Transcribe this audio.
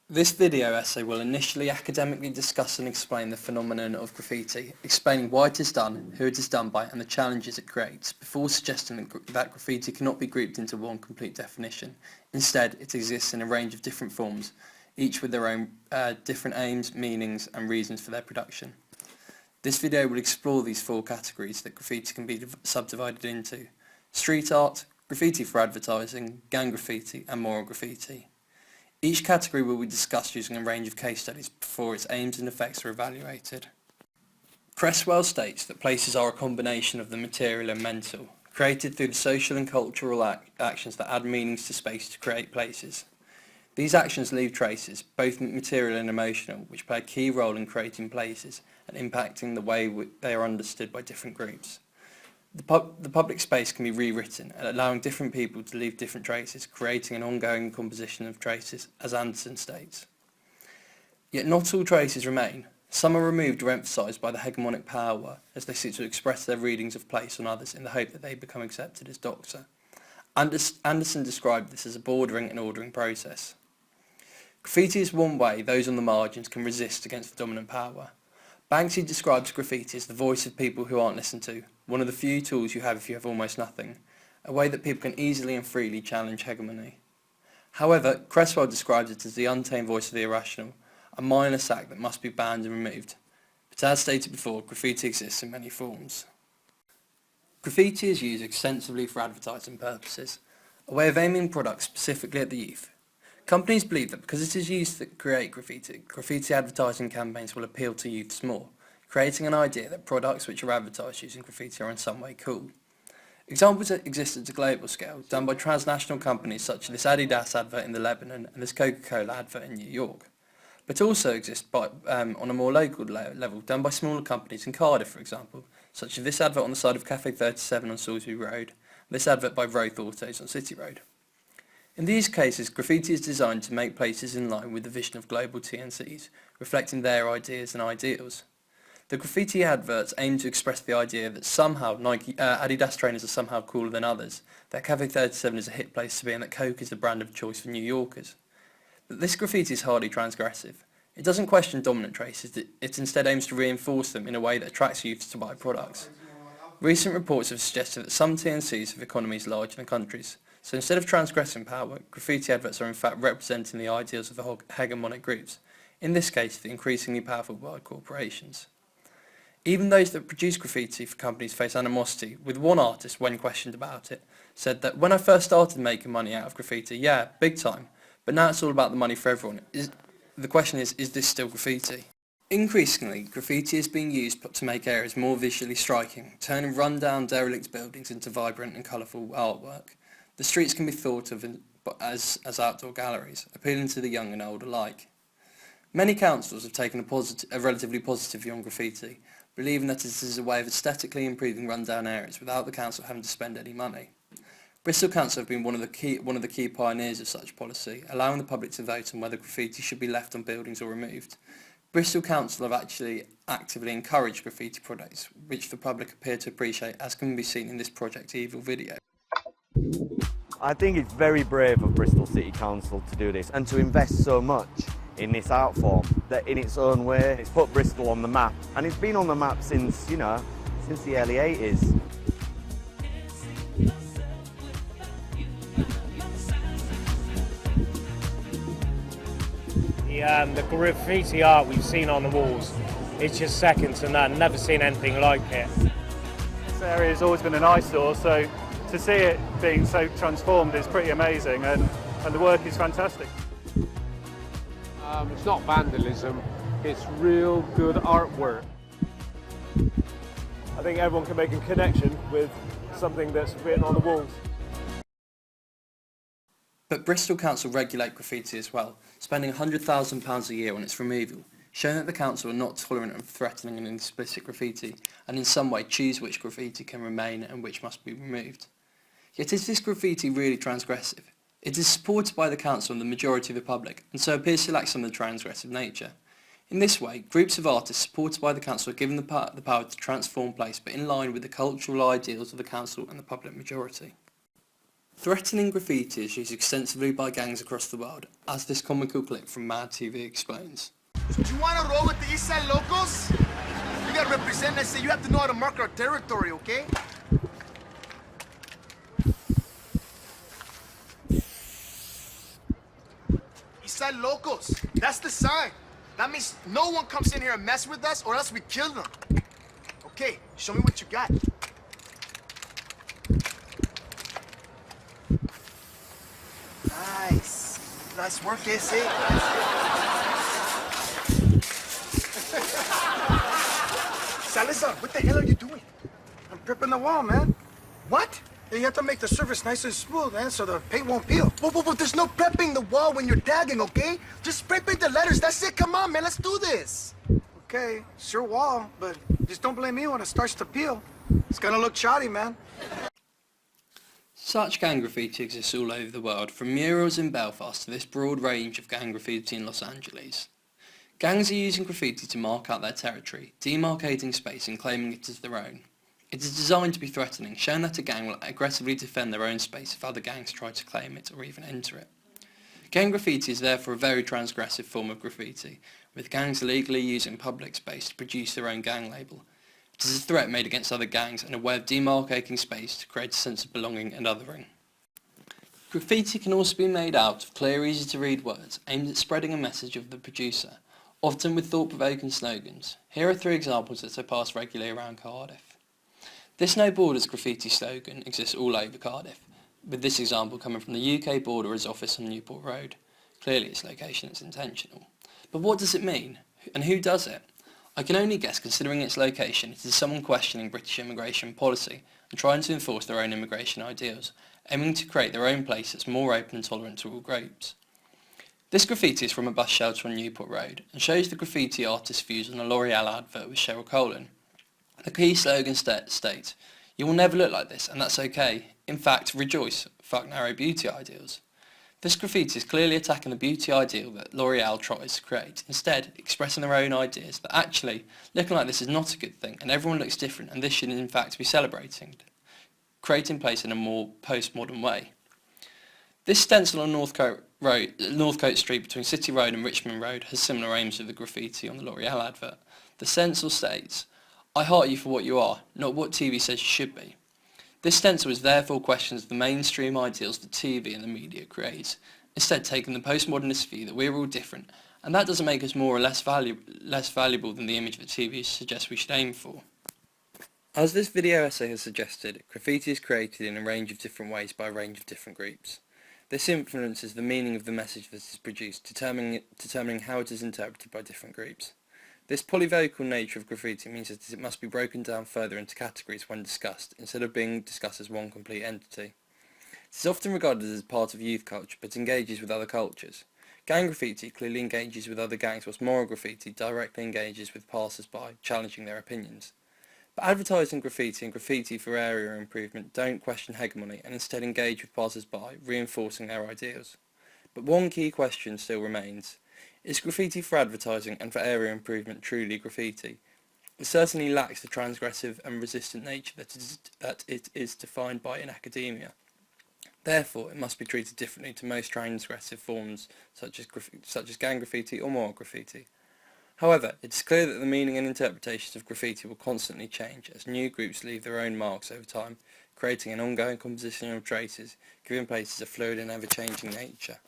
This video essay will initially academically discuss and explain the phenomenon of graffiti, explaining why it is done, who it is done by and the challenges it creates, before suggesting that graffiti cannot be grouped into one complete definition. Instead, it exists in a range of different forms, each with their own different aims, meanings and reasons for their production. This video will explore these four categories that graffiti can be subdivided into: street art, graffiti for advertising, gang graffiti and moral graffiti. Each category will be discussed using a range of case studies before its aims and effects are evaluated. Cresswell states that places are a combination of the material and mental, created through the social and cultural actions that add meanings to space to create places. These actions leave traces, both material and emotional, which play a key role in creating places and impacting the way they are understood by different groups. The public space can be rewritten, allowing different people to leave different traces, creating an ongoing composition of traces, as Anderson states. Yet not all traces remain. Some are removed or emphasised by the hegemonic power as they seek to express their readings of place on others in the hope that they become accepted as doctor. Anderson described this as a bordering and ordering process. Graffiti is one way those on the margins can resist against the dominant power. Banksy describes graffiti as the voice of people who aren't listened to, one of the few tools you have if you have almost nothing, a way that people can easily and freely challenge hegemony. However, Cresswell describes it as the untamed voice of the irrational, a mindless act that must be banned and removed. But as stated before, graffiti exists in many forms. Graffiti is used extensively for advertising purposes, a way of aiming products specifically at the youth. Companies believe that because it is used to create graffiti advertising campaigns will appeal to youths more, creating an idea that products which are advertised using graffiti are in some way cool. Examples exist at a global scale, done by transnational companies such as this Adidas advert in Lebanon and this Coca-Cola advert in New York, but also exist on a more local level, done by smaller companies in Cardiff, for example, such as this advert on the side of Cafe 37 on Salisbury Road, and this advert by Roth Autos on City Road. In these cases, graffiti is designed to make places in line with the vision of global TNCs, reflecting their ideas and ideals. The graffiti adverts aim to express the idea that somehow Adidas trainers are somehow cooler than others, that Cafe 37 is a hit place to be and that Coke is the brand of choice for New Yorkers. But this graffiti is hardly transgressive. It doesn't question dominant traces, it instead aims to reinforce them in a way that attracts youths to buy products. Recent reports have suggested that some TNCs have economies larger than countries, so instead of transgressing power, graffiti adverts are in fact representing the ideals of the hegemonic groups, in this case the increasingly powerful world corporations. Even those that produce graffiti for companies face animosity, with one artist, when questioned about it, said that when I first started making money out of graffiti, yeah, big time, but now it's all about the money for everyone. The question is this still graffiti? Increasingly, graffiti is being used to make areas more visually striking, turning run-down, derelict buildings into vibrant and colourful artwork. The streets can be thought of as outdoor galleries, appealing to the young and old alike. Many councils have taken a relatively positive view on graffiti, believing that it is a way of aesthetically improving run-down areas without the council having to spend any money. Bristol Council have been one of the key pioneers of such policy, allowing the public to vote on whether graffiti should be left on buildings or removed. Bristol Council have actually actively encouraged graffiti products, which the public appear to appreciate, as can be seen in this Project Evil video. I think it's very brave of Bristol City Council to do this and to invest so much in this art form that in its own way it's put Bristol on the map, and it's been on the map since, since the early 80s. The graffiti art we've seen on the walls, it's just second to none. Never seen anything like it. This area has always been an eyesore, so to see it being so transformed is pretty amazing, and the work is fantastic. It's not vandalism, it's real good artwork. I think everyone can make a connection with something that's written on the walls. But Bristol Council regulate graffiti as well, spending £100,000 a year on its removal, showing that the council are not tolerant of threatening and explicit graffiti, and in some way choose which graffiti can remain and which must be removed. Yet is this graffiti really transgressive? It is supported by the council and the majority of the public, and so appears to lack some of the transgressive nature. In this way, groups of artists supported by the council are given the power to transform place, but in line with the cultural ideals of the council and the public majority. Threatening graffiti is used extensively by gangs across the world, as this comical clip from Mad TV explains. You want to roll with the Eastside locals? You gotta represent us, so you have to know how to mark our territory, okay? Eastside locals, that's the sign. That means no one comes in here and mess with us or else we kill them. Okay, show me what you got. Nice. Nice work, AC. Salazar, what the hell are you doing? I'm prepping the wall, man. What? You have to make the surface nice and smooth, man, so the paint won't peel. Whoa, there's no prepping the wall when you're tagging, okay? Just spray paint the letters, that's it, come on, man, let's do this. Okay, it's your wall, but just don't blame me when it starts to peel. It's gonna look shoddy, man. Such gang graffiti exists all over the world, from murals in Belfast to this broad range of gang graffiti in Los Angeles. Gangs are using graffiti to mark out their territory, demarcating space and claiming it as their own. It is designed to be threatening, showing that a gang will aggressively defend their own space if other gangs try to claim it or even enter it. Gang graffiti is therefore a very transgressive form of graffiti, with gangs illegally using public space to produce their own gang label. It is a threat made against other gangs and a way of demarcating space to create a sense of belonging and othering. Graffiti can also be made out of clear, easy-to-read words aimed at spreading a message of the producer, often with thought-provoking slogans. Here are 3 examples that are passed regularly around Cardiff. This No Borders graffiti slogan exists all over Cardiff, with this example coming from the UK Borderers office on Newport Road. Clearly its location is intentional. But what does it mean? And who does it? I can only guess, considering its location, it is someone questioning British immigration policy and trying to enforce their own immigration ideals, aiming to create their own place that's more open and tolerant to all groups. This graffiti is from a bus shelter on Newport Road and shows the graffiti artist's views on a L'Oreal advert with Cheryl Colin. The key slogan states, "You will never look like this, and that's okay. In fact, rejoice, fuck narrow beauty ideals." This graffiti is clearly attacking the beauty ideal that L'Oreal tries to create, instead expressing their own ideas that actually, looking like this is not a good thing, and everyone looks different, and this should in fact be celebrated, creating place in a more postmodern way. This stencil on Northcote Street between City Road and Richmond Road has similar aims with the graffiti on the L'Oreal advert. The stencil states, "I heart you for what you are, not what TV says you should be." This stencil is therefore questions the mainstream ideals that TV and the media creates, instead taking the postmodernist view that we're all different, and that doesn't make us more or less valuable than the image that TV suggests we should aim for. As this video essay has suggested, graffiti is created in a range of different ways by a range of different groups. This influences the meaning of the message that is produced, determining how it is interpreted by different groups. This polyvocal nature of graffiti means that it must be broken down further into categories when discussed, instead of being discussed as one complete entity. It is often regarded as part of youth culture, but engages with other cultures. Gang graffiti clearly engages with other gangs, whilst moral graffiti directly engages with passers-by, challenging their opinions. But advertising graffiti and graffiti for area improvement don't question hegemony and instead engage with passers-by, reinforcing their ideals. But one key question still remains. Is graffiti for advertising and for area improvement truly graffiti? It certainly lacks the transgressive and resistant nature that it is defined by in academia. Therefore, it must be treated differently to most transgressive forms such as gang graffiti or moral graffiti. However, it is clear that the meaning and interpretations of graffiti will constantly change as new groups leave their own marks over time, creating an ongoing composition of traces, giving places a fluid and ever-changing nature.